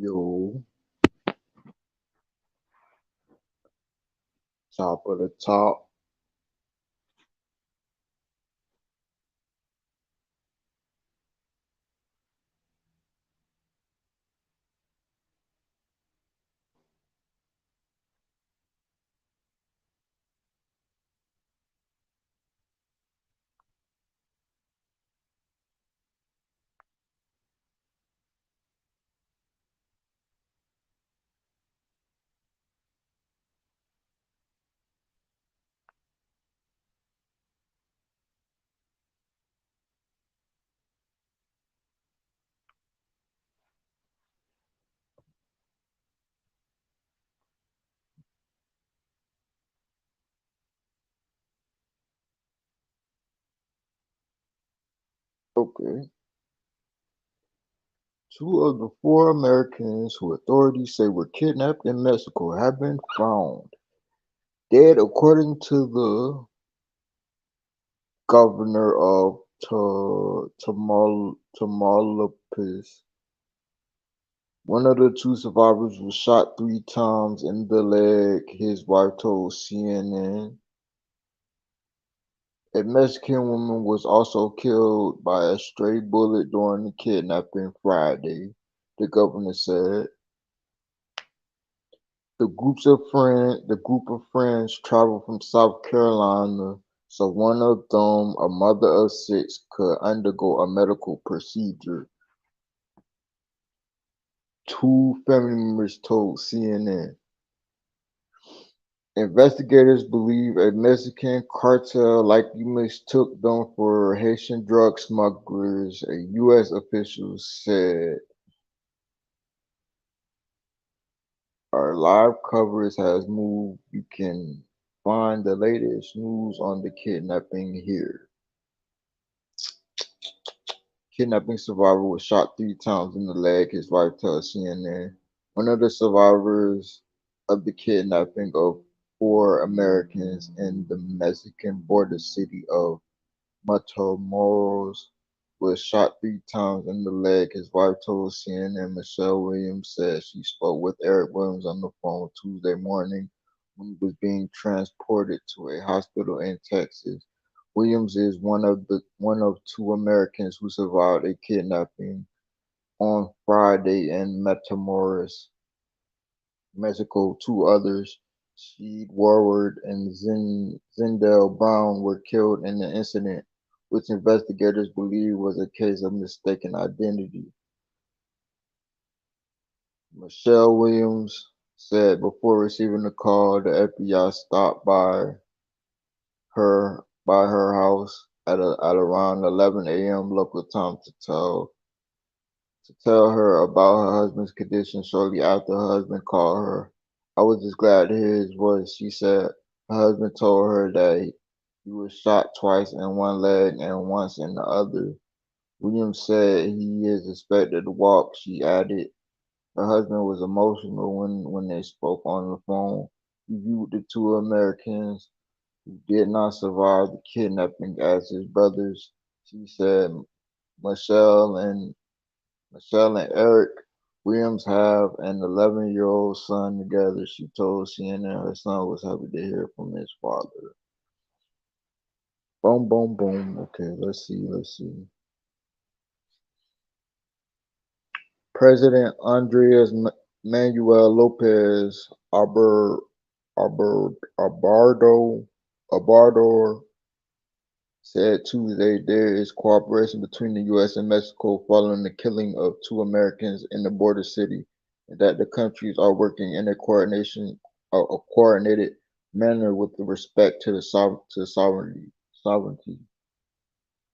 Yo, top of the top. Okay. Two of the four Americans who authorities say were kidnapped in Mexico have been found dead, according to the governor of Tamaulipas. One of the two survivors was shot 3 times in the leg, his wife told CNN. A Mexican woman was also killed by a stray bullet during the kidnapping Friday, the governor said. The group of friends traveled from South Carolina so one of them, a mother of six, could undergo a medical procedure, two family members told CNN. Investigators believe a Mexican cartel likely mistook them for Haitian drug smugglers, a U.S. official said. Our live coverage has moved. You can find the latest news on the kidnapping here. Kidnapping survivor was shot 3 times in the leg, his wife tells CNN. One of the survivors of the kidnapping of four Americans in the Mexican border city of Matamoros was shot 3 times in the leg, his wife told CNN. Michelle Williams said she spoke with Eric Williams on the phone Tuesday morning when he was being transported to a hospital in Texas. Williams is one of two Americans who survived a kidnapping on Friday in Matamoros, Mexico. Two others, Sheed Warward and Zindell Brown, were killed in the incident, which investigators believe was a case of mistaken identity. Michelle Williams said before receiving the call, the FBI stopped her house at around 11 a.m. local time to tell her about her husband's condition. Shortly after her husband called her, I was just glad to hear his voice, she said. Her husband told her that he was shot twice in one leg and once in the other. Williams said he is expected to walk, she added. Her husband was emotional when they spoke on the phone. He viewed the two Americans who did not survive the kidnapping as his brothers. She said Michelle and Michelle and Eric Williams have an 11-year-old son together. She told CNN her son was happy to hear from his father. Boom, boom, boom. Okay, let's see. President Andres Manuel Lopez Obrador, Obrador said Tuesday there is cooperation between the U.S. and Mexico following the killing of two Americans in the border city, and that the countries are working in a coordinated manner with respect to the sovereignty.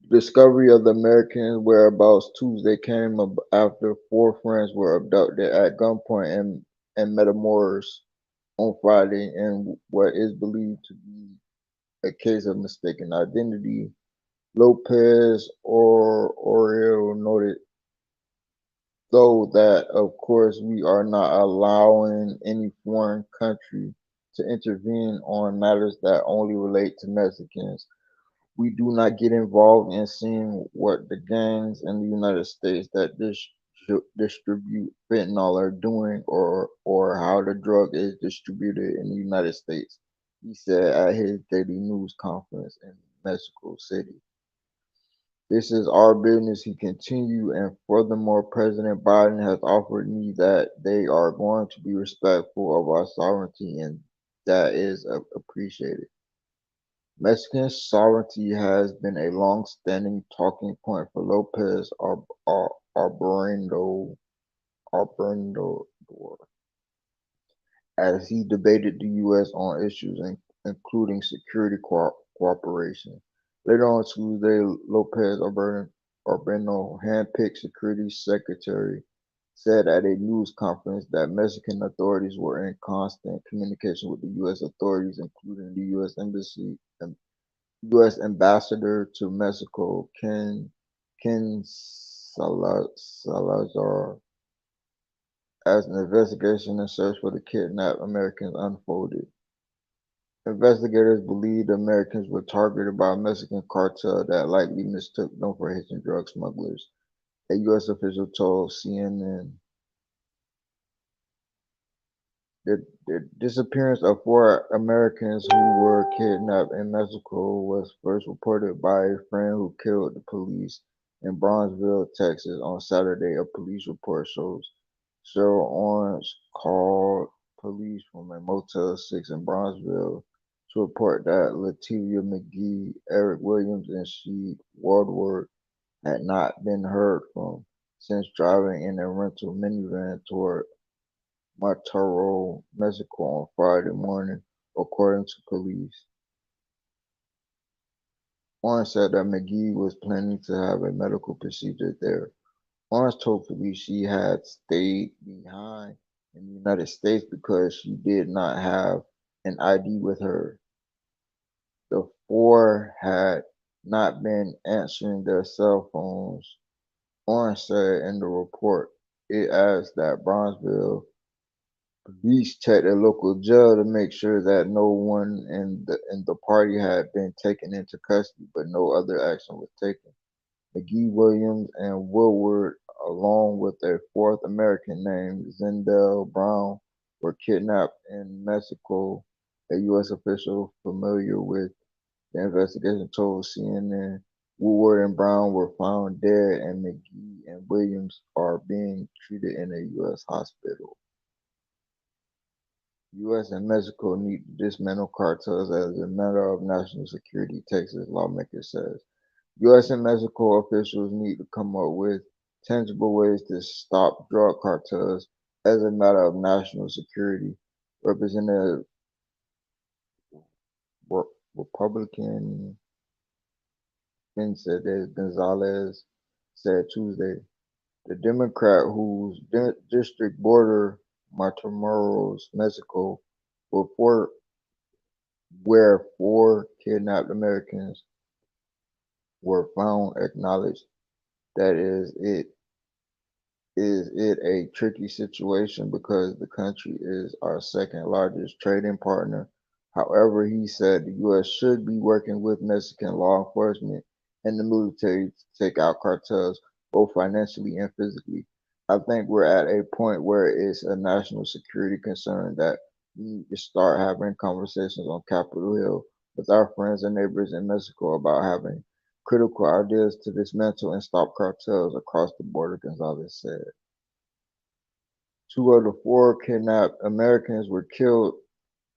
The discovery of the Americans' whereabouts Tuesday came after four friends were abducted at gunpoint in Matamoros on Friday in what is believed to be a case of mistaken identity. Lopez or Oriel noted, though, that of course we are not allowing any foreign country to intervene on matters that only relate to Mexicans. We do not get involved in seeing what the gangs in the United States that distribute fentanyl are doing or how the drug is distributed in the United States, he said at his daily news conference in Mexico City. This is our business, he continued, and furthermore, President Biden has offered me that they are going to be respectful of our sovereignty, and that is appreciated. Mexican sovereignty has been a long-standing talking point for Lopez Obrador as he debated the U.S. on issues including security cooperation. Later on Tuesday, Lopez Obrador, handpicked Security Secretary, said at a news conference that Mexican authorities were in constant communication with the U.S. authorities, including the U.S. Embassy and U.S. Ambassador to Mexico, Ken Salazar, as an investigation and search for the kidnapped Americans unfolded. Investigators believe the Americans were targeted by a Mexican cartel that likely mistook them for Haitian drug smugglers, a U.S. official told CNN. The disappearance of four Americans who were kidnapped in Mexico was first reported by a friend who killed the police in Bronzeville, Texas on Saturday, a police report shows. Cheryl Orange called police from a Motel 6 in Bronzeville to report that Lativia McGee, Eric Williams, and Sheed Wardward had not been heard from since driving in a rental minivan toward Monterrey, Mexico on Friday morning, according to police. Orange said that McGee was planning to have a medical procedure there. Orange told police she had stayed behind in the United States because she did not have an ID with her. The four had not been answering their cell phones, Orange said in the report. It adds that Bronzeville police checked a local jail to make sure that no one in the party had been taken into custody, but no other action was taken. McGee, Williams, and Woodward, along with a fourth American named Zendel Brown, were kidnapped in Mexico, a U.S. official familiar with the investigation told CNN. Woodward and Brown were found dead, and McGee and Williams are being treated in a U.S. hospital. U.S. and Mexico need to dismantle cartels as a matter of national security, Texas lawmaker says. U.S. and Mexico officials need to come up with tangible ways to stop drug cartels as a matter of national security. Representative Republican Vincent Gonzalez said Tuesday. The Democrat whose district border Matamoros, Mexico, where four kidnapped Americans were found, acknowledged that is it a tricky situation because the country is our second largest trading partner. However, he said the U.S. should be working with Mexican law enforcement and the military to take out cartels both financially and physically. I think we're at a point where it's a national security concern that we need to start having conversations on Capitol Hill with our friends and neighbors in Mexico about having critical ideas to dismantle and stop cartels across the border, Gonzalez said. Two of the four kidnapped Americans were killed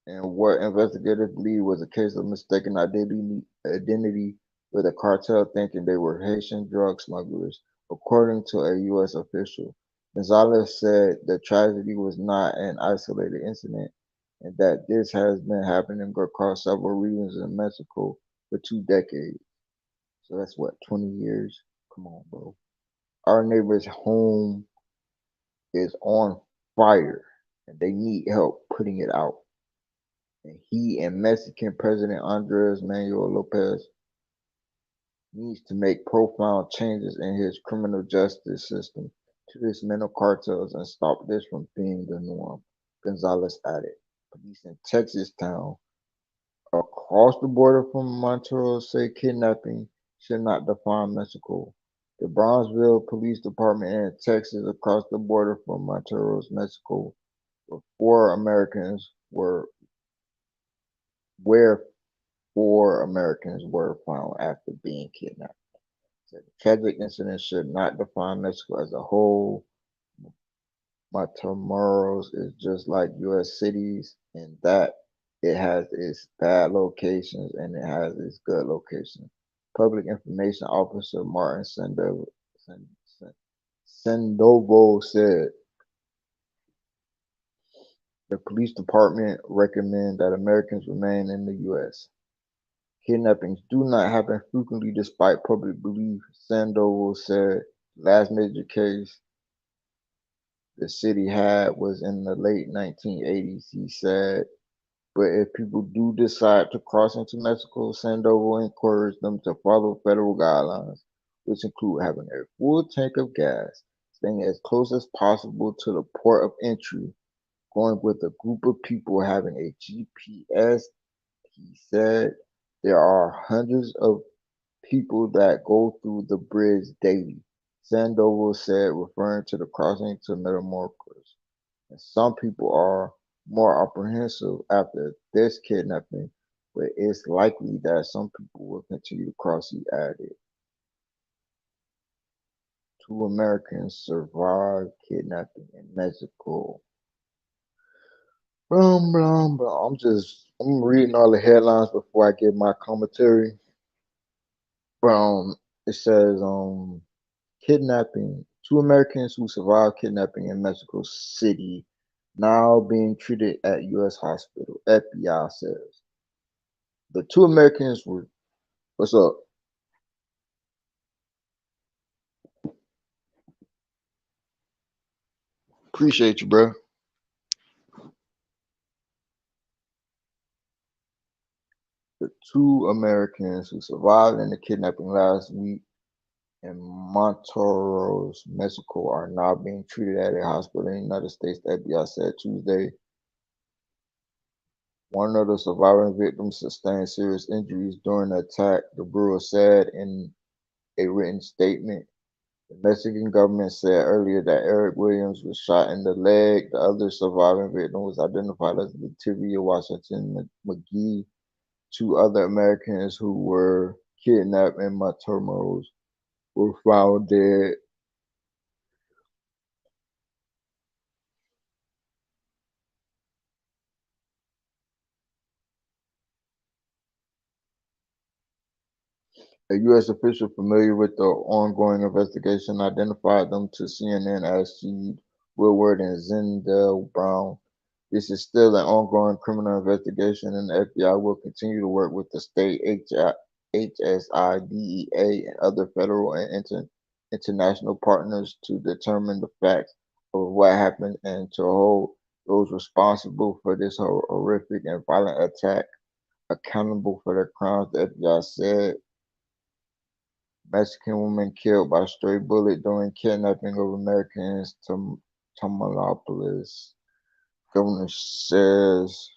in what investigators believe was a case of mistaken identity with a cartel thinking they were Haitian drug smugglers, according to a U.S. official. Gonzalez said the tragedy was not an isolated incident and that this has been happening across several regions in Mexico for 2 decades. So that's what, 20 years? Come on, bro. Our neighbor's home is on fire and they need help putting it out. And he and Mexican President Andres Manuel Lopez needs to make profound changes in his criminal justice system to dismantle cartels and stop this from being the norm, Gonzalez added. Police in Texas town across the border from Monterrey say kidnapping should not define Mexico. The Brownsville Police Department in Texas, across the border from Monteros, Mexico, where four Americans were where four Americans were found after being kidnapped. Said the tragic incident should not define Mexico as a whole. Matamoros is just like U.S. cities in that it has its bad locations and it has its good locations. Public Information Officer Martin Sandoval said the police department recommend that Americans remain in the U.S. Kidnappings do not happen frequently despite public belief, Sandoval said. Last major case the city had was in the late 1980s, he said. But if people do decide to cross into Mexico, Sandoval encouraged them to follow federal guidelines, which include having a full tank of gas, staying as close as possible to the port of entry, going with a group of people having a GPS. He said there are hundreds of people that go through the bridge daily, Sandoval said, referring to the crossing to Metamarcos. And some people are more apprehensive after this kidnapping, but it's likely that some people will continue to cross, he added. Two Americans survived kidnapping in Mexico. Blah, blah, blah. I'm reading all the headlines before I give my commentary. It says, kidnapping. Two Americans who survived kidnapping in Mexico City now being treated at U.S. hospital, FBI says. The two Americans were, what's up? Appreciate you, bro. The two Americans who survived in the kidnapping last week in Monteros, Mexico, are now being treated at a hospital in the United States, the FBI said Tuesday. One of the surviving victims sustained serious injuries during the attack, the bureau said in a written statement. The Mexican government said earlier that Eric Williams was shot in the leg. The other surviving victim was identified as Lativia Washington McGee. Two other Americans who were kidnapped in Matamoros were found dead. A U.S. official familiar with the ongoing investigation identified them to CNN as Seed Woodward and Zindel Brown. This is still an ongoing criminal investigation, and the FBI will continue to work with the state HSIDEA and other federal and international partners to determine the facts of what happened and to hold those responsible for this horrific and violent attack accountable for their crimes, the FBI said. Mexican woman killed by stray bullet during kidnapping of Americans to Tamaulipas. Governor says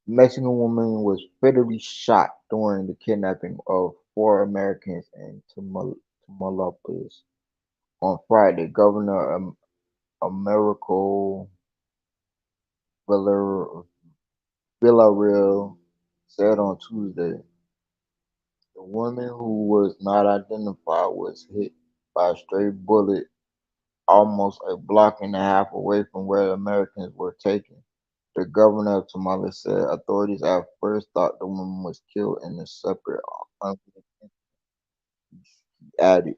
Mexican woman was fatally shot during the kidnapping of four Americans in Tamaulipas on Friday. Governor Americo Villarreal said on Tuesday the woman who was not identified was hit by a stray bullet almost a block and a half away from where the Americans were taken. The governor of Tamaulipas said authorities at first thought the woman was killed in a separate unrelated incident. He added,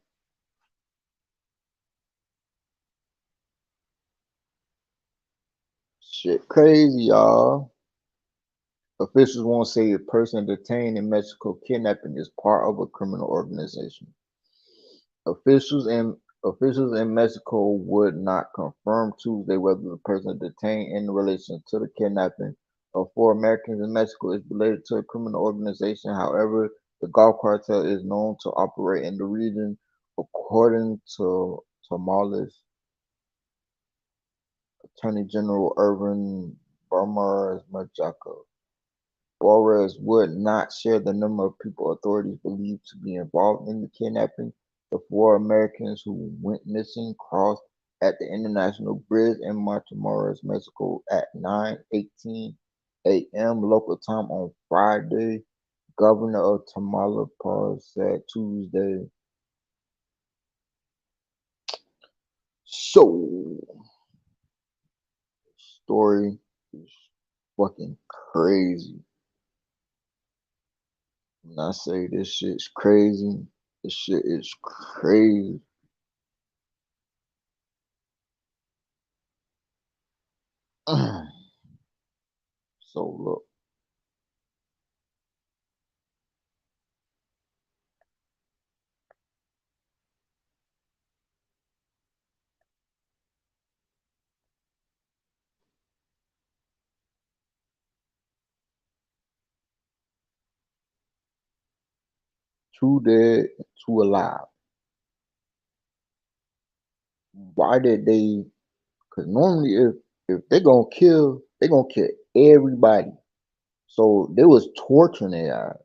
shit crazy, y'all. Officials won't say a person detained in Mexico kidnapping is part of a criminal organization. Officials in Mexico would not confirm Tuesday whether the person detained in relation to the kidnapping of four Americans in Mexico is related to a criminal organization. However, the Gulf Cartel is known to operate in the region, according to Tamaulipas Attorney General Irvin Barmares Majaco. Borges would not share the number of people authorities believe to be involved in the kidnapping, The four Americans who went missing crossed at the International Bridge in Matamoros, Mexico at 9:18 a.m. local time on Friday, Governor of Tamaulipas said Tuesday. So, story is fucking crazy. When I say this shit's crazy, this shit is crazy. So look, two dead, two alive. Why did they? Because normally, if they gonna kill, they gonna kill everybody. So they was torturing their eyes.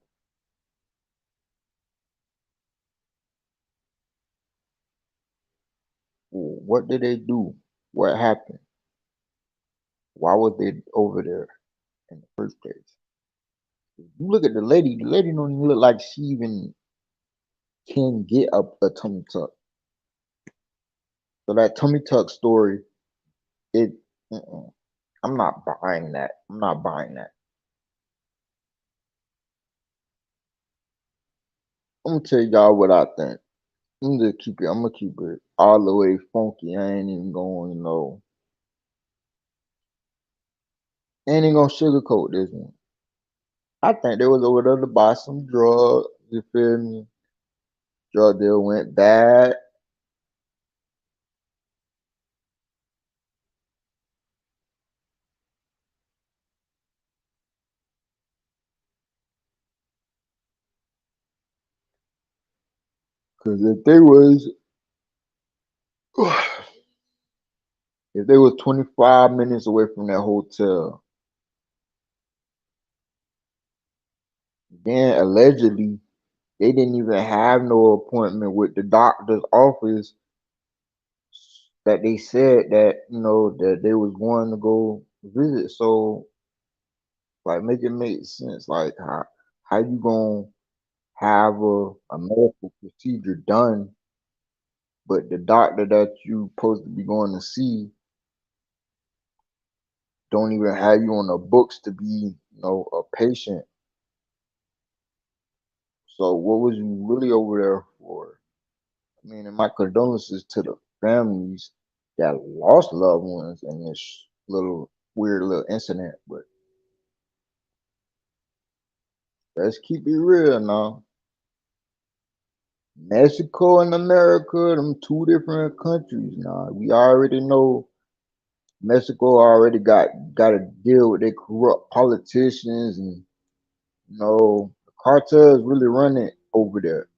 What did they do? What happened? Why was they over there in the first place? You look at the lady don't even look like she even can get a tummy tuck. So that tummy tuck story, it, mm-mm. I'm not buying that. I'm not buying that. I'm gonna tell y'all what I think. I'm gonna keep it. I'm gonna keep it all the way funky. I ain't even going, ain't even gonna sugarcoat this one. I think they was over there to buy some drugs. You feel me? Drug deal went bad. Cause if they was 25 minutes away from that hotel, then allegedly they didn't even have no appointment with the doctor's office that they said that that they was going to go visit. So like make it make sense. Like how you gonna have a medical procedure done, but the doctor that you supposed to be going to see don't even have you on the books to be, a patient. So what was you really over there for? I mean, and my condolences to the families that lost loved ones in this little weird little incident. But let's keep it real now. Mexico and America, them two different countries now. We already know Mexico already got to deal with their corrupt politicians and the cartels really run it over there.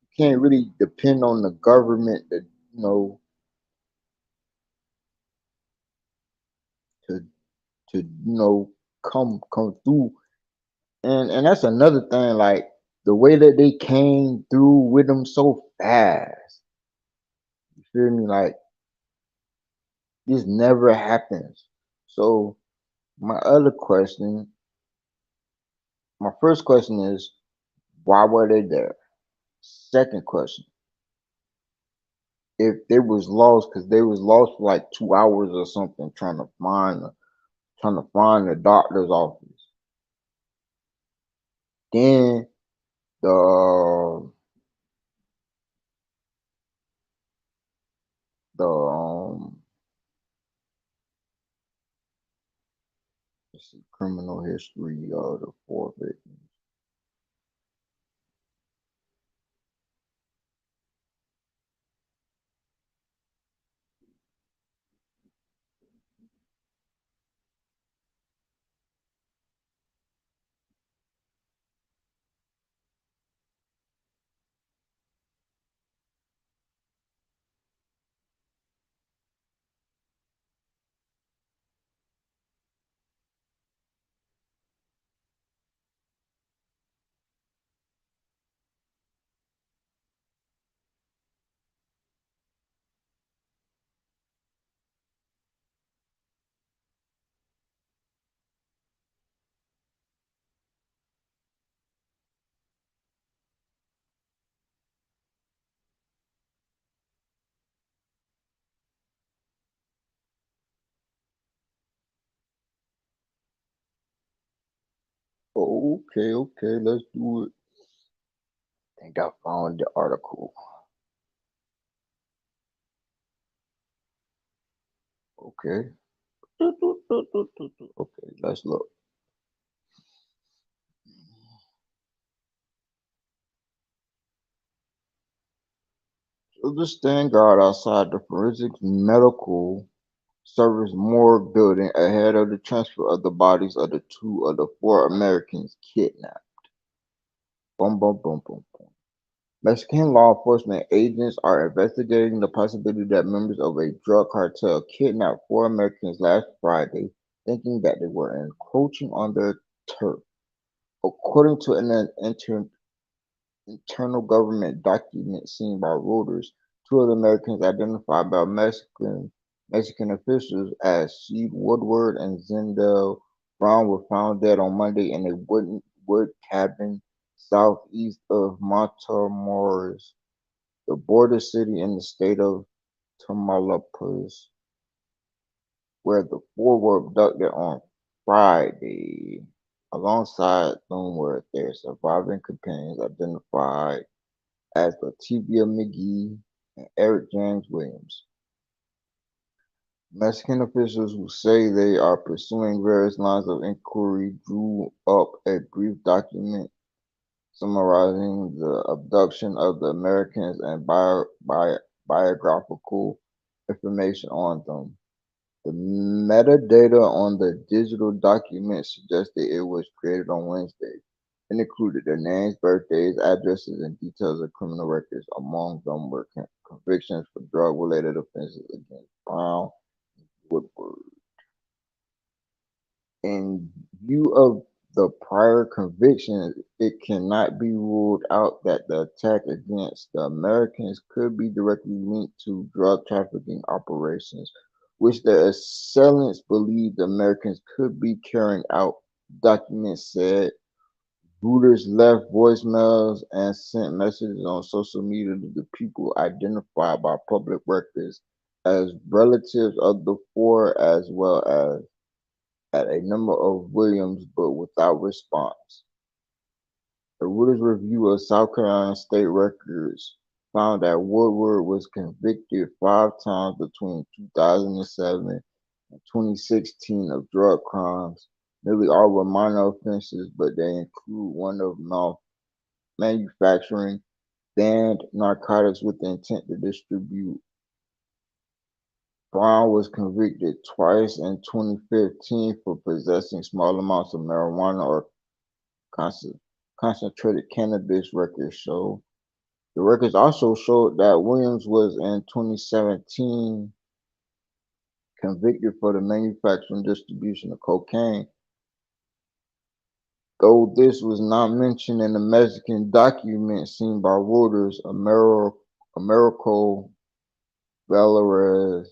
You can't really depend on the government to come through. And that's another thing, like the way that they came through with them so fast. You feel me? Like this never happens. So my other question, my first question is, why were they there? Second question, if they was lost, because they was lost for like 2 hours or something, trying to find the doctor's office. Then the let's see, criminal history of the four victims. Okay, okay, let's do it. I think I found the article. Okay. Okay, let's look. So the stand guard outside the forensic medical service morgue building ahead of the transfer of the bodies of the two of the four Americans kidnapped. Boom, boom, boom, boom, boom. Mexican law enforcement agents are investigating the possibility that members of a drug cartel kidnapped four Americans last Friday, thinking that they were encroaching on their turf. According to an internal government document seen by Reuters, two of the Americans identified by Mexican officials as Seed Woodward and Zendel Brown were found dead on Monday in a wood cabin southeast of Matamoros, the border city in the state of Tamaulipas, where the four were abducted on Friday. Alongside them were their surviving companions identified as Lativia McGee and Eric James Williams. Mexican officials who say they are pursuing various lines of inquiry drew up a brief document summarizing the abduction of the Americans and biographical information on them. The metadata on the digital document suggested it was created on Wednesday and included their names, birthdays, addresses, and details of criminal records. Among them were convictions for drug-related offenses against Brown and Woodward. In view of the prior convictions, it cannot be ruled out that the attack against the Americans could be directly linked to drug trafficking operations, which the assailants believed the Americans could be carrying out. Documents said Reuters left voicemails and sent messages on social media to the people identified by public records as relatives of the four, as well as at a number of Williams, but without response. A Reuters review of South Carolina state records found that Woodward was convicted 5 times between 2007 and 2016 of drug crimes. Nearly all were minor offenses, but they include one of manufacturing banned narcotics with the intent to distribute. Brown was convicted twice in 2015 for possessing small amounts of marijuana or concentrated cannabis, records show. The records also showed that Williams was in 2017 convicted for the manufacture and distribution of cocaine. Though this was not mentioned in the Mexican document seen by Reuters, Americo Valores,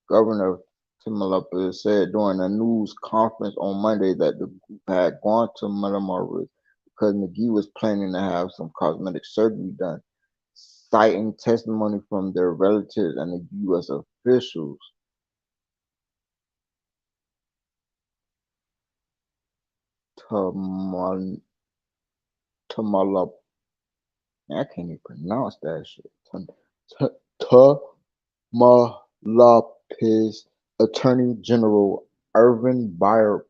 governor of Tamaulipas, said during a news conference on Monday that the group had gone to Matamoros because McGee was planning to have some cosmetic surgery done, citing testimony from their relatives and the U.S. officials. Tamal, Tamalap, I can't even pronounce that shit. Tamalapis Attorney General Irvin Barrows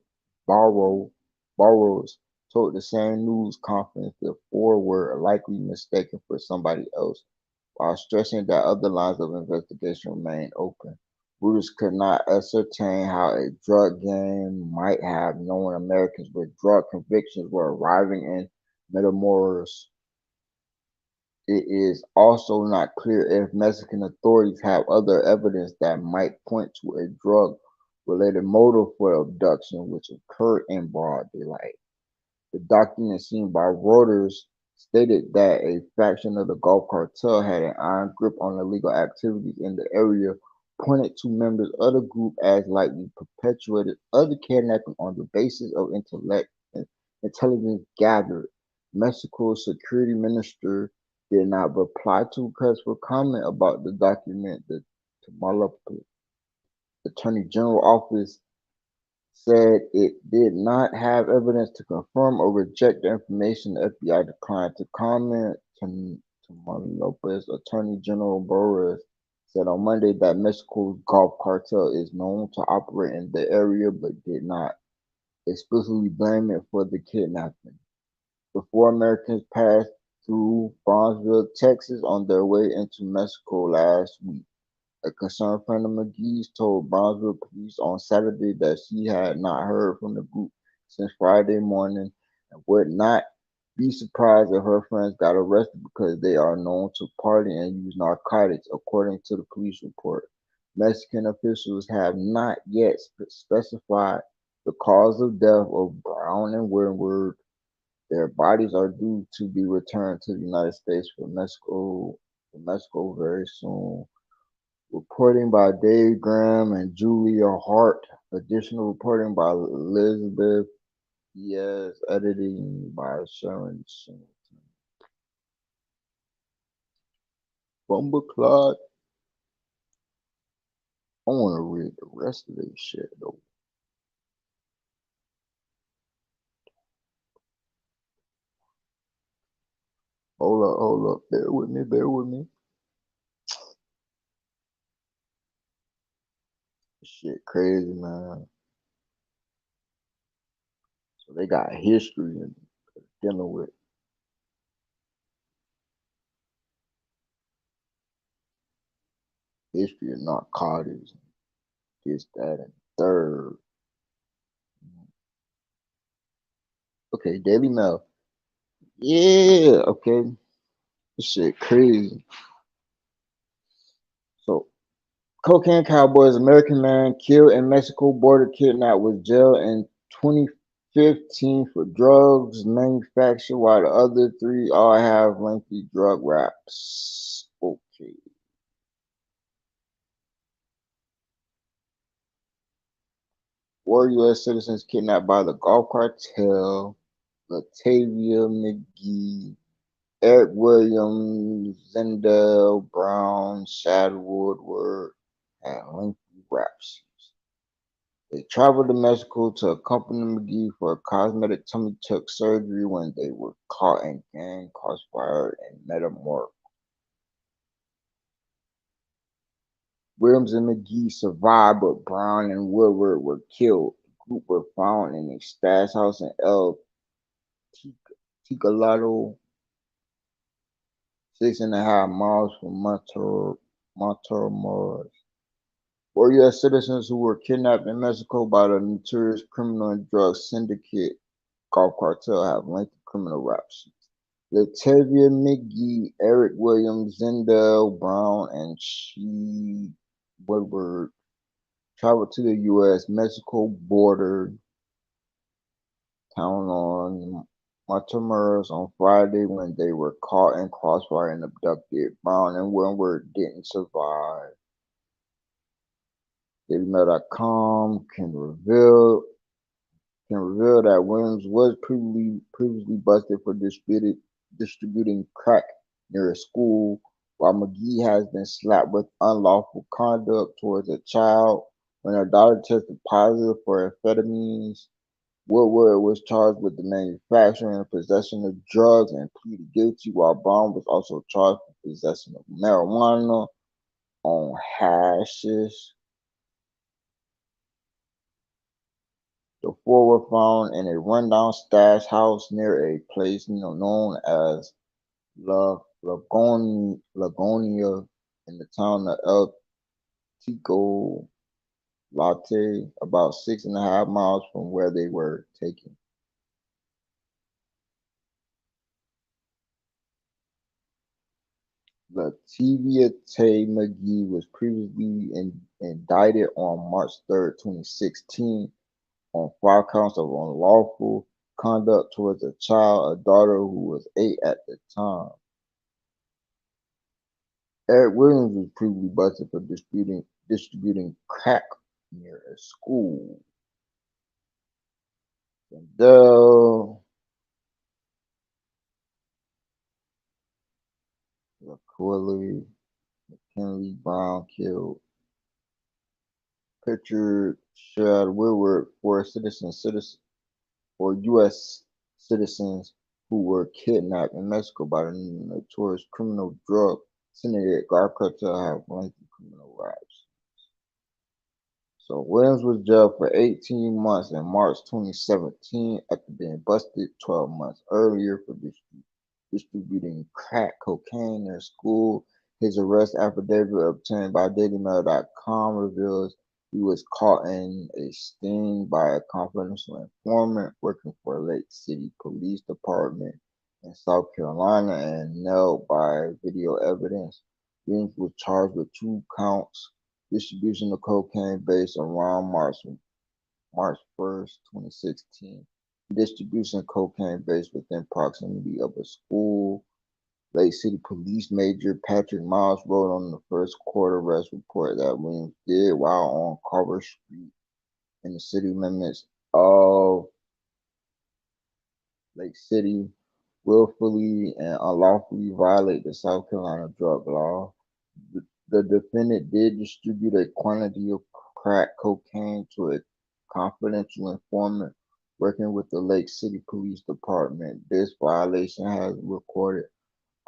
told the same news conference the four were likely mistaken for somebody else, while stressing that other lines of investigation remain open. Reuters could not ascertain how a drug gang might have known Americans with drug convictions were arriving in Matamoros. It is also not clear if Mexican authorities have other evidence that might point to a drug-related motive for the abduction, which occurred in broad daylight. The document seen by Reuters stated that a faction of the Gulf Cartel had an iron grip on illegal activities in the area, pointed to members of the group as likely perpetuated other kidnapping on the basis of intelligence gathered. Mexico's security minister did not reply to requests for comment about the document. The Tamaulipas Attorney General office said it did not have evidence to confirm or reject the information. The FBI declined to comment. Tamaulipas Lopez Attorney General Boris said on Monday that Mexico's Gulf Cartel is known to operate in the area but did not explicitly blame it for the kidnapping. The four Americans passed through Brownsville, Texas on their way into Mexico last week. A concerned friend of McGee's told Brownsville police on Saturday that she had not heard from the group since Friday morning and would not be surprised if her friends got arrested because they are known to party and use narcotics, according to the police report. Mexican officials have not yet specified the cause of death of Brown and Winward. Their bodies are due to be returned to the United States for Mexico very soon. Reporting by Dave Graham and Julia Hart. Additional reporting by Elizabeth Diaz. Editing by Sharon Singleton. Bumbleclot. I want to read the rest of this shit though. Hold up. Bear with me. This shit crazy, man. So they got history and dealing with history of narcotics, this, that, and third. Okay, Daily Mail. Yeah, okay. This shit crazy. So, cocaine cowboys, American man killed in Mexico border kidnapped was jailed in 2015 for drugs manufactured, while the other three all have lengthy drug raps. Okay. Four U.S. citizens kidnapped by the Gulf Cartel, Latavia McGee, Eric Williams, Zendel Brown, Shad Woodward, and lengthy rap sheets. They traveled to Mexico to accompany McGee for a cosmetic tummy tuck surgery when they were caught in gang crossfire and Metamorph. Williams and McGee survived, but Brown and Woodward were killed. The group were found in a stash house in El Ticalado, 6.5 miles from Matamoros. Four U.S. citizens who were kidnapped in Mexico by the notorious criminal and drug syndicate Gulf Cartel have lengthy criminal rap sheets. Latavia McGee, Eric Williams, Zendel Brown, and She Woodward traveled to the U.S.-Mexico border town on Matamoros on Friday when they were caught in crossfire and abducted. Brown and Woodward didn't survive. DailyMail.com can reveal that Williams was previously busted for distributing crack near a school, while McGee has been slapped with unlawful conduct towards a child when her daughter tested positive for amphetamines. Woodward was charged with the manufacturing and possession of drugs and pleaded guilty, while Brown was also charged with possession of marijuana on hashish. The four were found in a rundown stash house near a place known as Lagonia in the town of El Tico Latte, about 6.5 miles from where they were taken. Latavia Tay McGee was previously indicted on March 3rd, 2016, on 5 counts of unlawful conduct towards a child, a daughter who was 8 at the time. Eric Williams was previously busted for distributing crack near a school. Zendel McKinley Brown killed Pictured Sherrod Woodward for for U.S. citizens who were kidnapped in Mexico by the notorious criminal drug syndicate Gar Cartel have lengthy criminal lives. So Williams was jailed for 18 months in March 2017 after being busted 12 months earlier for distributing crack cocaine in school. His arrest affidavit obtained by DailyMail.com reveals he was caught in a sting by a confidential informant working for Lake City Police Department in South Carolina and nailed by video evidence. Williams was charged with 2 counts: distribution of cocaine based around March 1st, 2016, distribution of cocaine based within proximity of a school. Lake City Police Major Patrick Miles wrote on the first court arrest report that Williams did while on Carver Street in the city limits of Lake City willfully and unlawfully violate the South Carolina drug law. The defendant did distribute a quantity of crack cocaine to a confidential informant working with the Lake City Police Department. This violation has recorded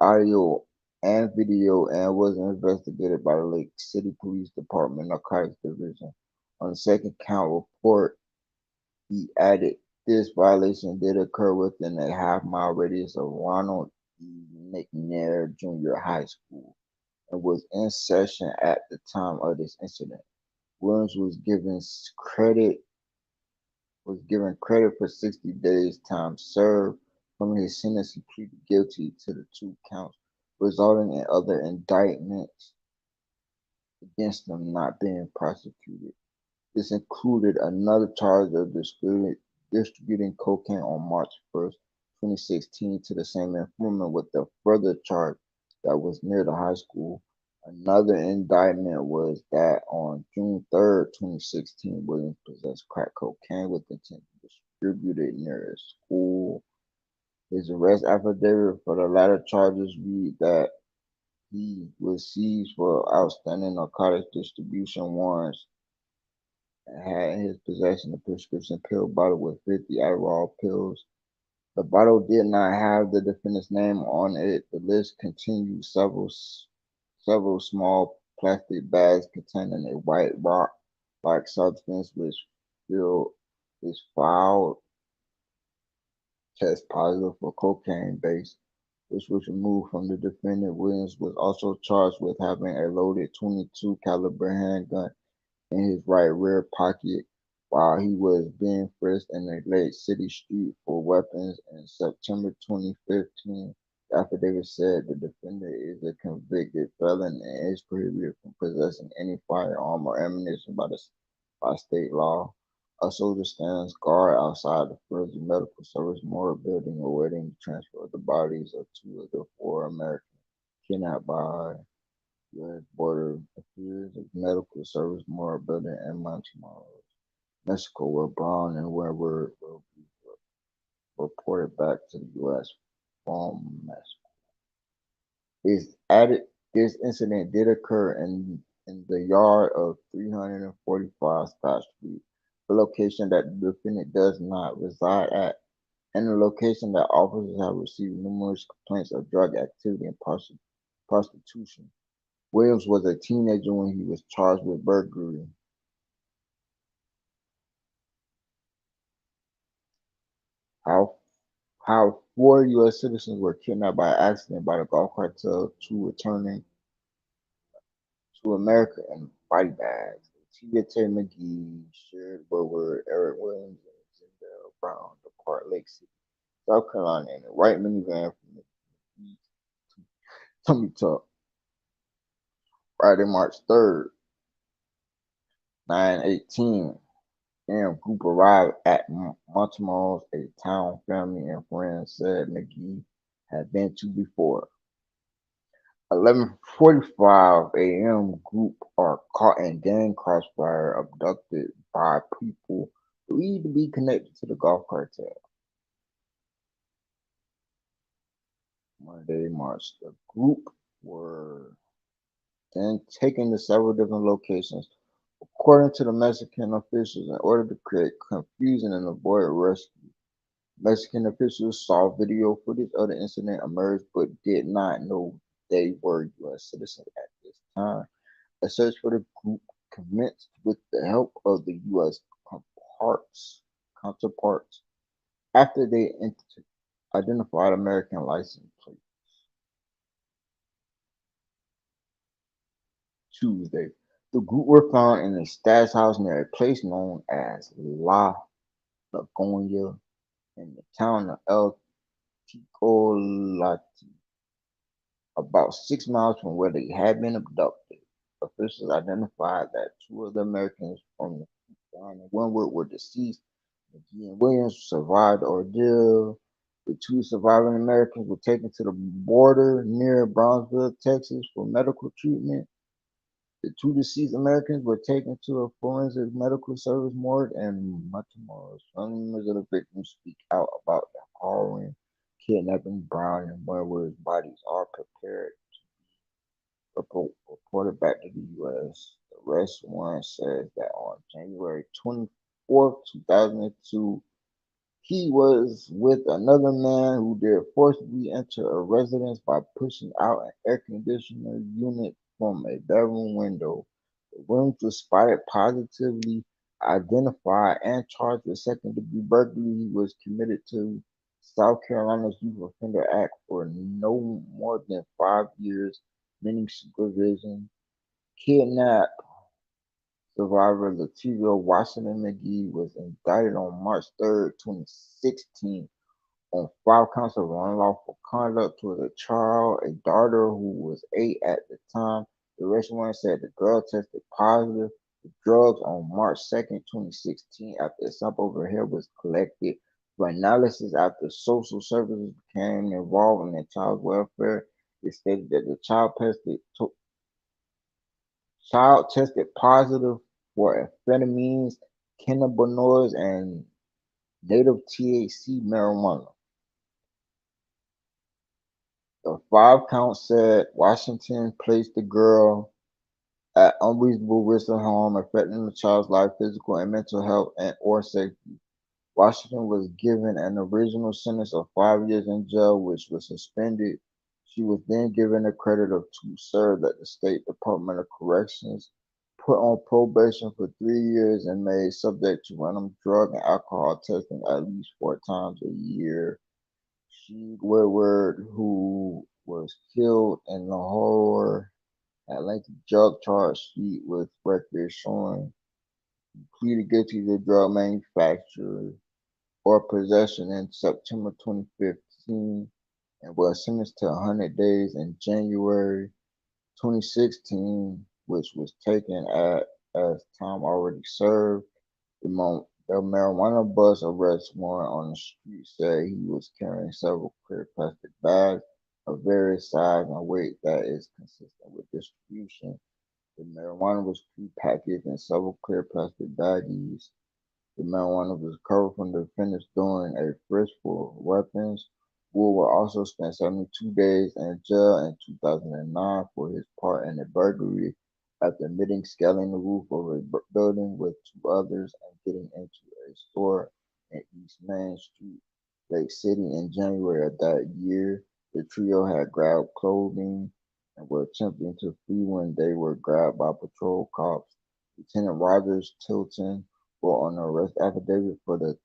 audio and video and was investigated by the Lake City Police Department Narcotics Division. On the second count report, he added this violation did occur within a half-mile radius of Ronald E. McNair Junior High School and was in session at the time of this incident. Williams was given credit for 60 days time served from his sentence. He pleaded guilty to the 2 counts, resulting in other indictments against him not being prosecuted. This included another charge of distributing cocaine on March 1st, 2016 to the same informant with a further charge that was near the high school. Another indictment was that on June 3rd, 2016, Williams possessed crack cocaine with intent to distribute it near a school. His arrest affidavit for the latter charges read that he was seized for outstanding narcotics distribution warrants and had in his possession a prescription pill bottle with 50 Adderall pills. The bottle did not have the defendant's name on it. The list continued several small plastic bags containing a white rock-like substance which is filed test positive for cocaine base, which was removed from the defendant. Williams was also charged with having a loaded .22 caliber handgun in his right rear pocket while he was being frisked in a Lake City street for weapons in September 2015. The affidavit said the defendant is a convicted felon and is prohibited from possessing any firearm or ammunition by state law. A soldier stands guard outside the First Medical Service Memorial Building awaiting the transfer of the bodies of 2 of the 4 Americans kidnapped by U.S. Border Affairs Medical Service Memorial Building in Montemar, Mexico, where Brown and Weber will be reported back to the U.S. from Mexico. This incident did occur in the yard of 345 Scott Street, the location that the defendant does not reside at, and the location that officers have received numerous complaints of drug activity and prostitution. Williams was a teenager when he was charged with burglary. How how 4 U.S. citizens were kidnapped by accident by the Gulf Cartel to returning to America in body bags. Tia Tay McGee, Sherrod Woodward, Eric Williams, and Zendel Brown depart Lake City, South Carolina in a white minivan from the East Tummy Tuck Friday, March 3rd, 9:18 a.m. Group arrived at Montemars, a town family and friends said McGee had been to before. 11:45 a.m. Group are caught in gang crossfire, abducted by people believed to be connected to the Gulf Cartel. Monday, March. The group were then taken to several different locations According to the Mexican officials, in order to create confusion and avoid arrest, Mexican officials saw video footage of the incident emerge but did not know they were U.S. citizens at this time. A search for the group commenced with the help of the U.S. counterparts after they identified American license plates. Tuesday, the group were found in a stash house near a place known as La Lagonia in the town of El Ticolati, about 6 miles from where they had been abducted. Officials identified that two of the Americans from the Down and Windward were deceased. McGee and Williams survived the ordeal. The two surviving Americans were taken to the border near Brownsville, Texas for medical treatment. The two deceased Americans were taken to a forensic medical service morgue and much more. Family members of the victims speak out about the harrowing kidnapping. Brown and Windward's bodies are prepared reported back to the U.S. The arrest warrant says that on January 24th, 2002, he was with another man who did forcibly enter a residence by pushing out an air conditioner unit from a bedroom window. The rooms were spotted positively, identified, and charged with second-degree burglary. He was committed to South Carolina's Youth Offender Act for no more than 5 years, meaning supervision. Kidnapped survivor Lativia Washington McGee was indicted on March 3rd, 2016 on 5 counts of unlawful conduct towards a child, a daughter who was 8 at the time. The arrest warrant said the girl tested positive for drugs on March 2nd, 2016 after a sample of her hair was collected for analysis after social services became involved in the child's welfare. It stated that the child tested positive for amphetamines, cannabinoids, and native THC marijuana. The 5 counts said Washington placed the girl at unreasonable risk of harm affecting the child's life, physical and mental health, and/or safety. Washington was given an original sentence of 5 years in jail, which was suspended. She was then given a credit of 2 served at the State Department of Corrections, put on probation for 3 years, and made subject to random drug and alcohol testing at least 4 times a year. She Woodward, who was killed in Lahore, Atlanta drug charge sheet with records showing he pleaded guilty to drug manufacture or possession in September 2015 and was sentenced to 100 days in January 2016, which was taken as time already served. The marijuana bust arrest warrant on the street said he was carrying several clear plastic bags of various size and weight that is consistent with distribution. The marijuana was prepackaged in several clear plastic baggies. The marijuana was recovered from the defendants during a frisk for weapons. Woodward also spent 72 days in jail in 2009 for his part in the burglary after admitting scaling the roof of a building with 2 others and getting into a store in East Main Street, Lake City in January of that year. The trio had grabbed clothing and were attempting to flee when they were grabbed by patrol cops. Lieutenant Rogers Tilton wrote on the arrest affidavit for the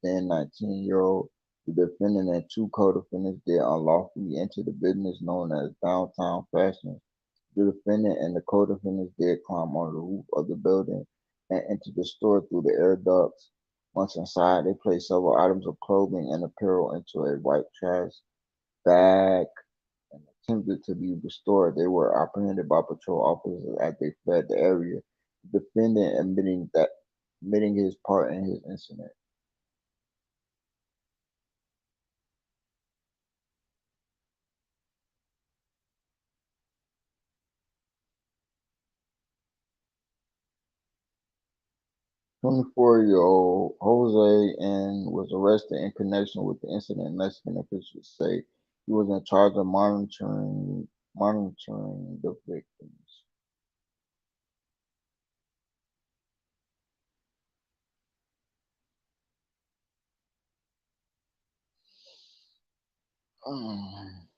then 19-year-old. The defendant and 2 co-defendants did unlawfully enter the business known as Downtown Fashion. The defendant and the co-defendants did climb on the roof of the building and enter the store through the air ducts. Once inside, they placed several items of clothing and apparel into a white trash bag and attempted to leave the store. They were apprehended by patrol officers as they fled the area. The defendant admitting his part in his incident. 24-year-old Jose N. was arrested in connection with the incident. Mexican officials say he was in charge of monitoring the victims. Um,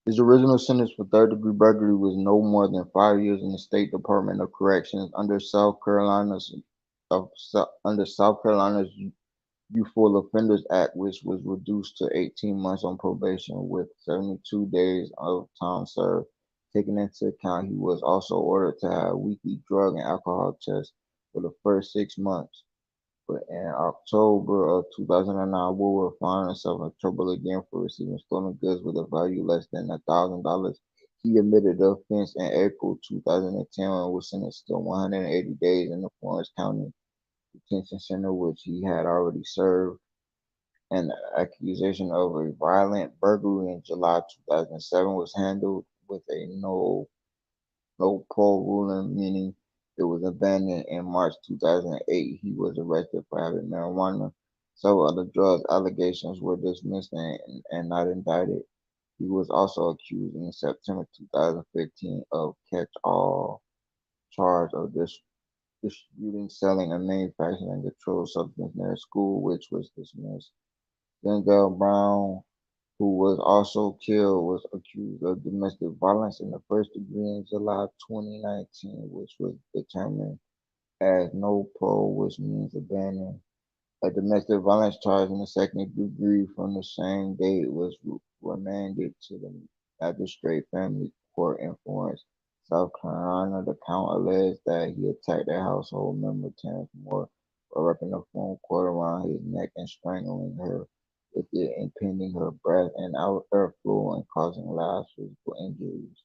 His original sentence for third-degree burglary was no more than 5 years in the State Department of Corrections under South Carolina's Youthful Offenders Act, which was reduced to 18 months on probation with 72 days of time served. Taking into account, he was also ordered to have weekly drug and alcohol tests for the first 6 months. But in October of 2009, Woodward found himself in trouble again for receiving stolen goods with a value less than $1,000. He admitted the offense in April 2010 and was sentenced to 180 days in the Florence County Detention Center, which he had already served. An accusation of a violent burglary in July 2007 was handled with a no parole ruling, meaning it was abandoned. In March 2008. He was arrested for having marijuana. Several other drug allegations were dismissed and not indicted. He was also accused in September 2015 of catch-all charge of distributing, selling, and manufacturing a controlled substance near a school, which was dismissed. Denzel Brown, who was also killed, was accused of domestic violence in the first degree in July 2019, which was determined as no parole, which means abandoned. A domestic violence charge in the second degree from the same date was remanded to the Magistrate Family Court in Florence, South Carolina. The count alleged that he attacked a household member, Terrence Moore, by wrapping a foam cord around his neck and strangling her with it, impeding her breath and airflow and causing loud physical injuries.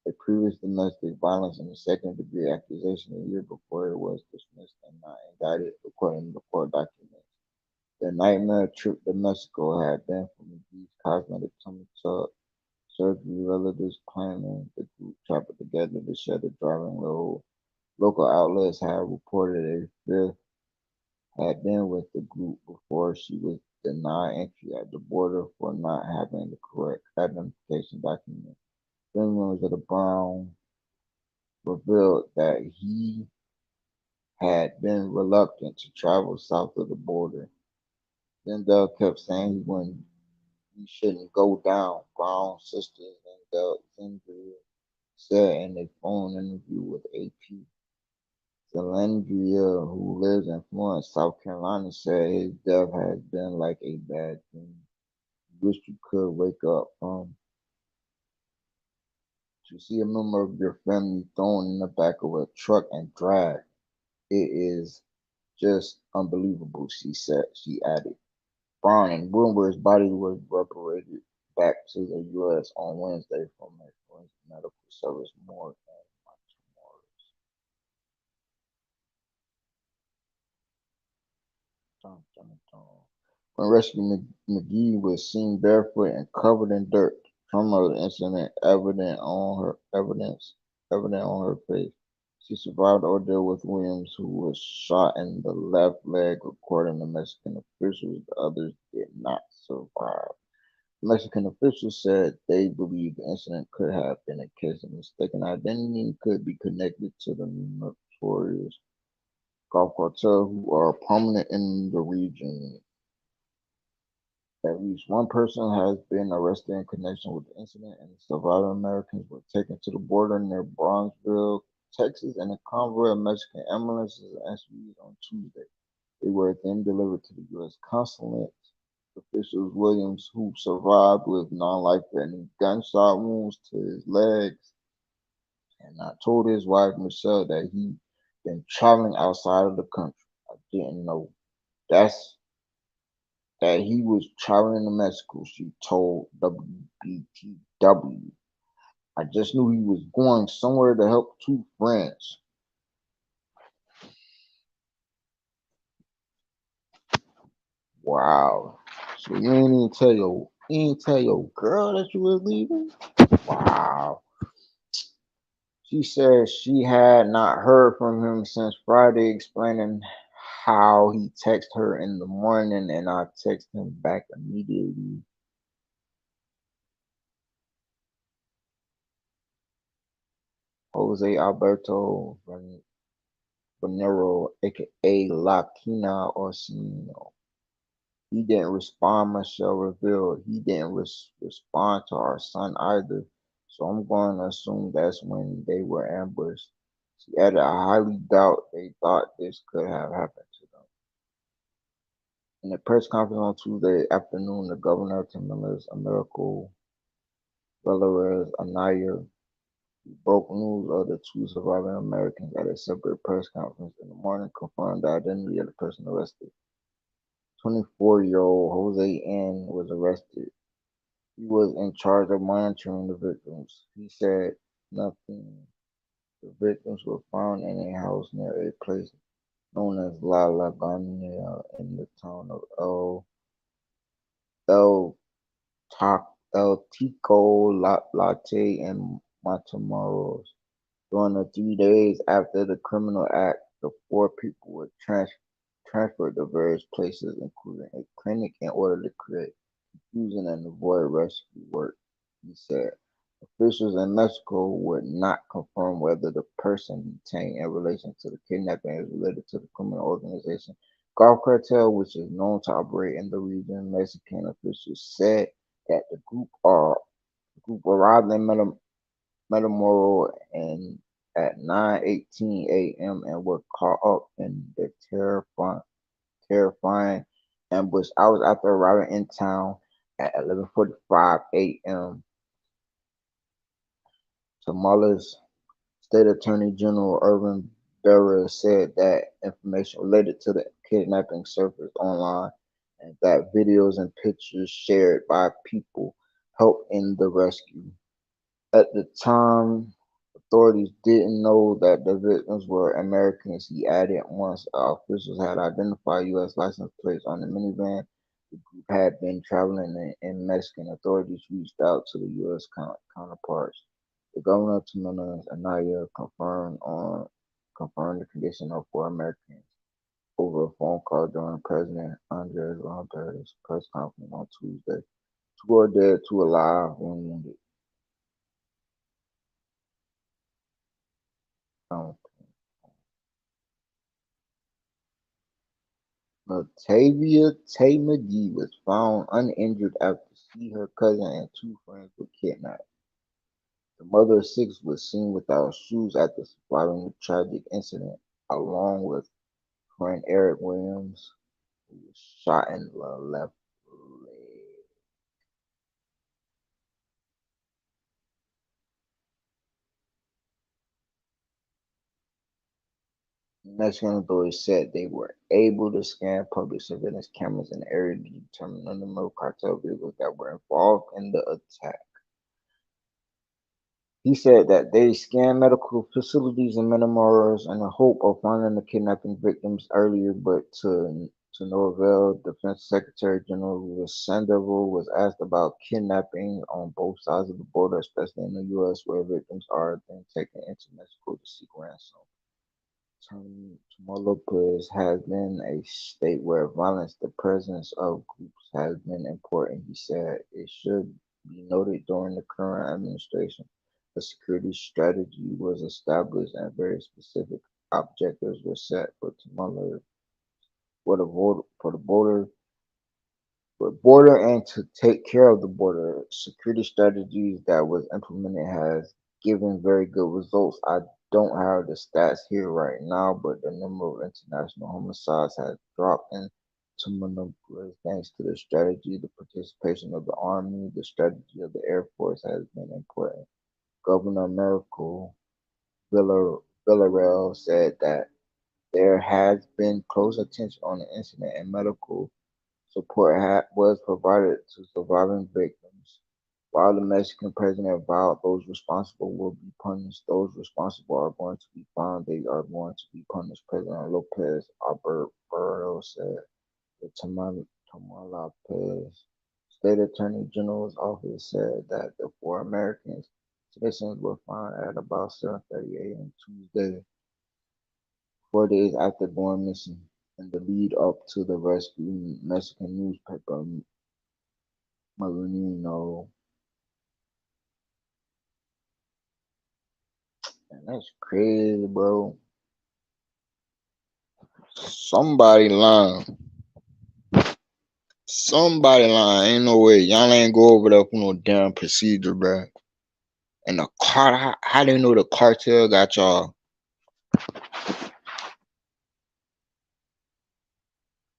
A previous domestic violence in the second degree accusation a year before it was dismissed and not indicted, according to court documents. The nightmare trip to Mexico had been for McGee's cosmetic tummy tuck surgery, relatives claiming the group traveled together to share the driving load. Local outlets had reported a fifth had been with the group before she was denied entry at the border for not having the correct identification document. Family members of the Brown revealed that he had been reluctant to travel south of the border. Denzel kept saying he shouldn't go down. Brown's sister Zendria said in a phone interview with AP. Zendria, who lives in Florence, South Carolina, said his death has been like a bad dream. You wish you could wake up from to see a member of your family thrown in the back of a truck and dragged. It is just unbelievable, she said. She added. Brown and Bloomberg's body was repatriated back to the U.S. on Wednesday from a forensic medical service morgue in Montgomery. When rescued, McGee was seen barefoot and covered in dirt. Trauma of the incident evident on her face. She survived the ordeal with Williams, who was shot in the left leg, according to Mexican officials. The others did not survive. Mexican officials said they believe the incident could have been a case of mistaken identity and could be connected to the notorious Gulf cartel, who are prominent in the region. At least one person has been arrested in connection with the incident, and the surviving Americans were taken to the border near Brownsville, Texas, in a convoy of Mexican ambulances and SUVs on Tuesday. They were then delivered to the U.S. consulate. Officials Williams, who survived with non-life-threatening gunshot wounds to his legs, and I told his wife Michelle that he'd been traveling outside of the country. I didn't know that's that he was traveling to Mexico, she told WBTW. I just knew he was going somewhere to help two friends. Wow. So you ain't tell your girl that you was leaving? Wow. She said she had not heard from him since Friday, explaining how he texted her in the morning and I texted him back immediately. Jose Alberto Bonero, aka La Quina Orsino, He didn't respond, Michelle revealed. He didn't respond to our son either. So I'm going to assume that's when they were ambushed. She added, I highly doubt they thought this could have happened to them. In a press conference on Tuesday afternoon, the governor of Tamaulipas, Americo Valores Anaya, broke news of the two surviving Americans at a separate press conference in the morning, confirmed the identity of the person arrested. 24-year-old Jose N. was arrested. He was in charge of monitoring the victims. He said nothing. The victims were found in a house near a place known as La Laguna in the town of El, El Tico Latte and Matamoros. During the 3 days after the criminal act, the four people were transferred to various places, including a clinic, in order to create confusion and avoid rescue work, he said. Officials in Mexico would not confirm whether the person detained in relation to the kidnapping is related to the criminal organization Gulf Cartel, which is known to operate in the region. Mexican officials said that the group arrived in Metamoro and at 9:18 a.m. and were caught up in the terrifying ambush hours after arriving in town at 11:45 a.m. Tamaulipas State Attorney General Irvin Barra said that information related to the kidnapping surfaced online and that videos and pictures shared by people helped in the rescue. At the time, authorities didn't know that the victims were Americans, he added. Once officials had identified U.S. license plates on the minivan the group had been traveling in, Mexican authorities reached out to the U.S. counterparts. The governor of Tamaulipas, Anaya, confirmed the condition of four Americans over a phone call during President Andres Lopez's press conference on Tuesday. Two are dead, two alive, one wounded. Um, Latavia Tay McGee was found uninjured after she, her cousin, and two friends were kidnapped. The mother of six was seen without shoes after surviving the tragic incident, along with friend Eric Williams, who was shot in the left leg. Mexican authorities said they were able to scan public surveillance cameras in the area to determine the number of cartel vehicles that were involved in the attack. He said that they scanned medical facilities in Matamoros in the hope of finding the kidnapping victims earlier, but to no avail. Defense Secretary General Sandoval was asked about kidnapping on both sides of the border, especially in the U.S., where victims are then taken into Mexico to seek ransom. Tamaulipas has been a state where violence, the presence of groups has been important, he said. It should be noted during the current administration, a security strategy was established and very specific objectives were set for Tamaulipas for the border and to take care of the border. Security strategies that was implemented has given very good results. I don't have the stats here right now, but the number of international homicides has dropped in Tamaulipas thanks to the strategy. The participation of the Army, the strategy of the Air Force has been important. Governor Miracle Villarreal said that there has been close attention on the incident and medical support was provided to surviving victims. While the Mexican president vowed those responsible will be punished, those responsible are going to be found. They are going to be punished. President Lopez Obrador said. The Tamaulipas State Attorney General's office said that the four American citizens were found at about 7:30 a.m. Tuesday, 4 days after going missing. In the lead up to the rescue, Mexican newspaper Marino, and that's crazy, bro. Somebody lying. Somebody lying. Ain't no way. Y'all ain't go over there for no damn procedure, bruh. And the how they know the cartel got y'all? It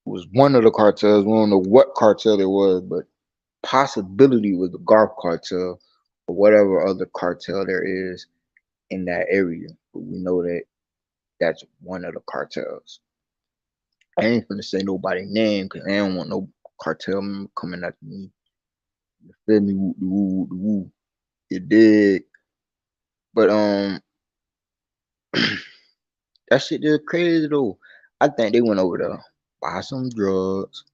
was one of the cartels. We don't know what cartel it was, but possibility was the Garth cartel or whatever other cartel there is in that area. But we know that that's one of the cartels. I ain't gonna say nobody name because I don't want no cartel member coming after me. You feel me? Woo, woo, woo, woo. You dig? But that shit is crazy though. I think they went over there, buy some drugs,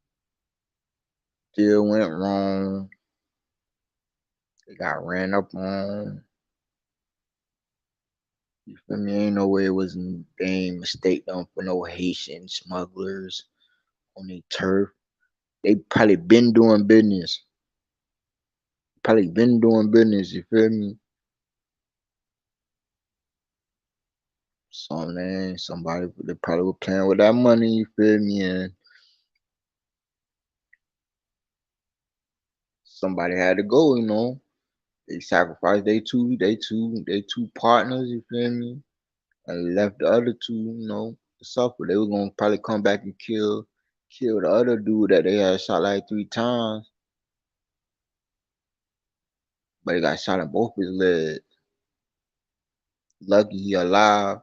still went wrong. They got ran up on. You feel me? Ain't no way it was they ain't mistake them for no Haitian smugglers on their turf. They probably been doing business. Probably been doing business, you feel me? So man, somebody they probably were playing with that money, you feel me? And somebody had to go, you know. They sacrificed they two partners, you feel me? And left the other two, you know, to suffer. They was gonna probably come back and kill the other dude that they had shot like 3 times, but he got shot in both his legs. Lucky he alive,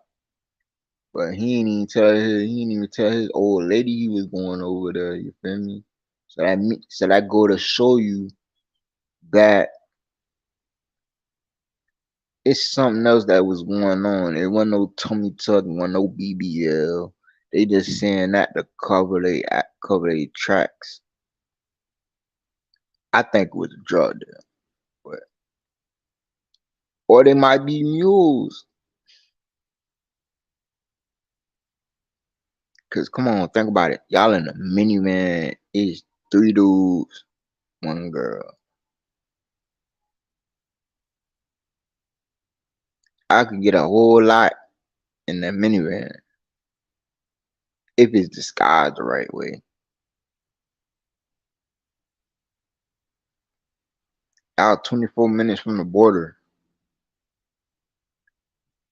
but he didn't even tell his old lady he was going over there. You feel me? So that go to show you that it's something else that was going on. It wasn't no tummy tuck, it wasn't no BBL. They just saying that to cover their tracks. I think it was a drug deal, but or they might be mules. Cause come on, think about it. Y'all in a minivan. It's 3 dudes, 1 girl. I could get a whole lot in that minivan if it's disguised the right way. Out 24 minutes from the border.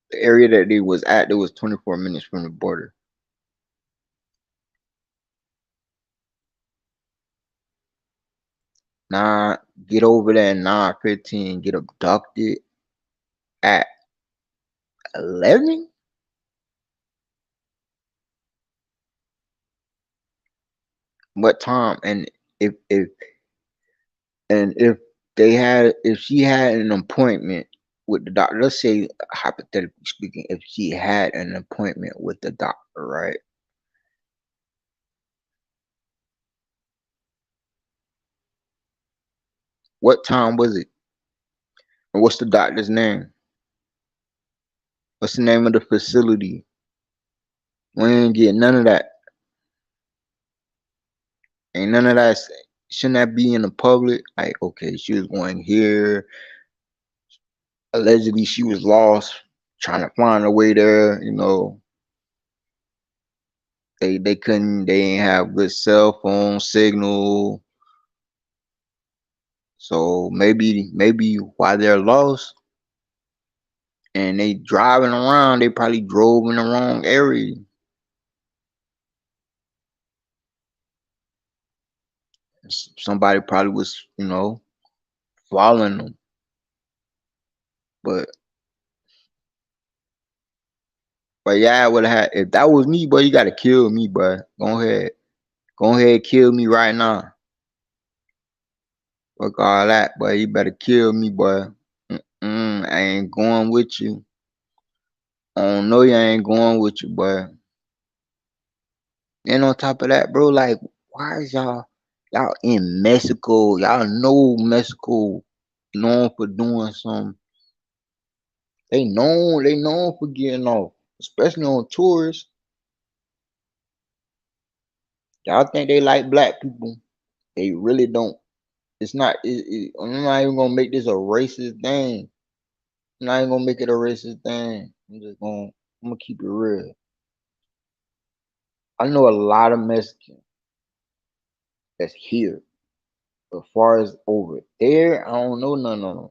The area that they was at, there was 24 minutes from the border. Nah, get over there at 9:15. Get abducted at 11. What time? If if if she had an appointment with the doctor, let's say hypothetically speaking, if she had an appointment with the doctor, right? What time was it? And what's the doctor's name? What's the name of the facility? We ain't get none of that. Ain't none of that. Shouldn't that be in the public? Like, okay, she was going here. Allegedly, she was lost, trying to find her way there. You know, they couldn't. They ain't have good cell phone signal. So maybe while they're lost and they driving around, they probably drove in the wrong area. Somebody probably was, following them. But yeah, I would have had if that was me, boy, you gotta kill me, boy. Go ahead. Go ahead, kill me right now. Fuck all that, boy. You better kill me, boy. I ain't going with you. I don't know you ain't going with you, boy. And on top of that, bro, like, why is y'all in Mexico? Y'all know Mexico known for doing some. They known for getting off, especially on tourists. Y'all think they like black people? They really don't. It's not. I'm not even gonna make this a racist thing. I'm not even gonna make it a racist thing. I'm gonna keep it real. I know a lot of Mexicans. that's here. As far as over there, I don't know none of them.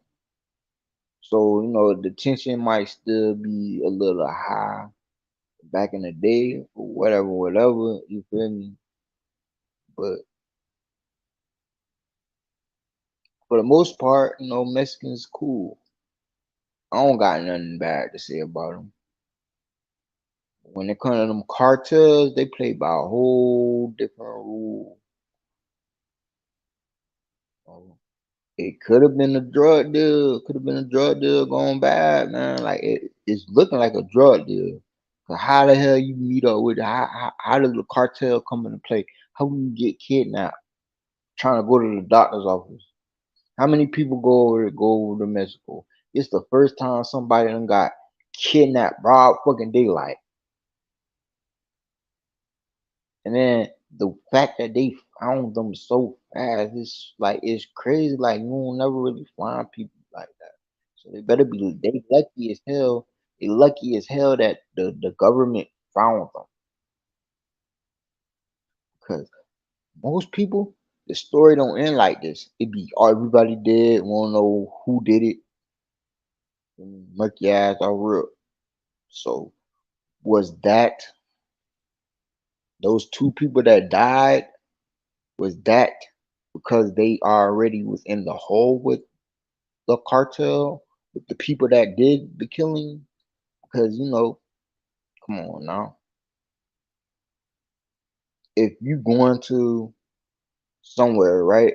So, the tension might still be a little high back in the day or whatever, whatever, you feel me? But for the most part, Mexicans cool. I don't got nothing bad to say about them. When it comes to them cartels, they play by a whole different rule. It could have been a drug deal. Could have been a drug deal going bad, man. Like it's looking like a drug deal. But how the hell you meet up with? How does the cartel come into play? How do you get kidnapped? Trying to go to the doctor's office. How many people go over to Mexico? It's the first time somebody done got kidnapped broad fucking daylight. And then the fact that they found them so fast, it's crazy. Like you won't never really find people like that. So they lucky as hell. They lucky as hell that the government found them. Because most people, the story don't end like this. It be everybody dead, wanna know who did it, and murky ass all real. So was that those two people that died? Was that because they already was in the hole with the cartel, with the people that did the killing? Because come on now. If you going to somewhere, right,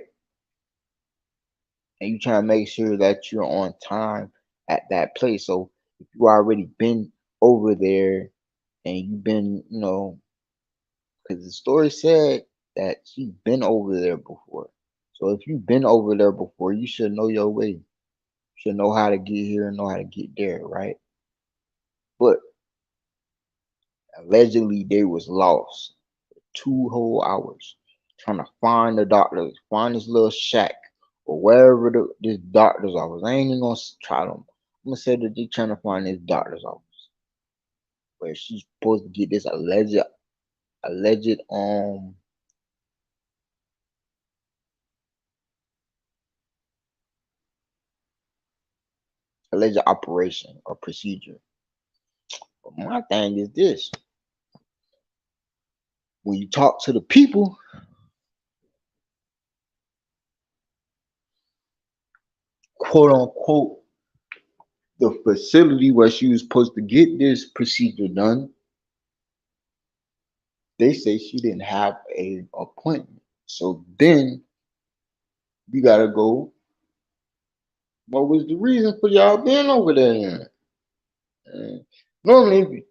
and you trying to make sure that you're on time at that place. So if you already been over there and you've been, because the story said that she's been over there before. So if you've been over there before, you should know your way. You should know how to get here and know how to get there, right? But allegedly they was lost 2 whole hours trying to find the doctor, find this little shack or wherever this doctor's office. I ain't even gonna try them. I'm gonna say that they trying to find this doctor's office where she's supposed to get this alleged alleged operation or procedure. But my thing is this: when you talk to the people, quote unquote, the facility where she was supposed to get this procedure done, they say she didn't have a appointment. So then we gotta go. What was the reason for y'all being over there? And normally,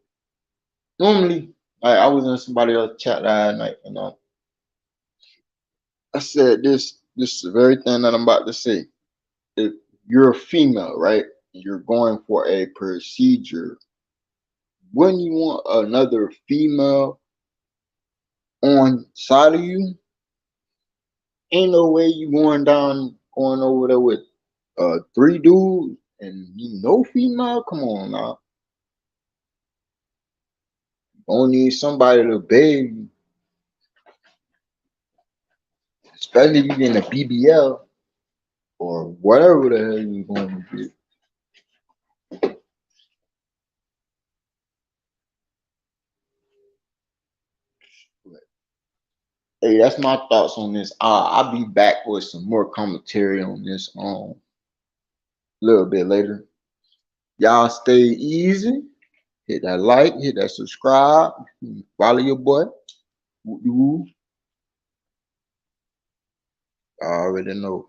normally, I was in somebody else's chat last night, and I said this is the very thing that I'm about to say. If you're a female, right, and you're going for a procedure, wouldn't you want another female on side of you? Ain't no way you going over there with three dudes and no female. Come on now, gonna need somebody to bathe, especially if you getting a BBL or whatever the hell you going to get. But, hey, that's my thoughts on this. I'll be back with some more commentary on this a little bit later. Y'all stay easy. Hit that like, hit that subscribe, follow your boy. You already know.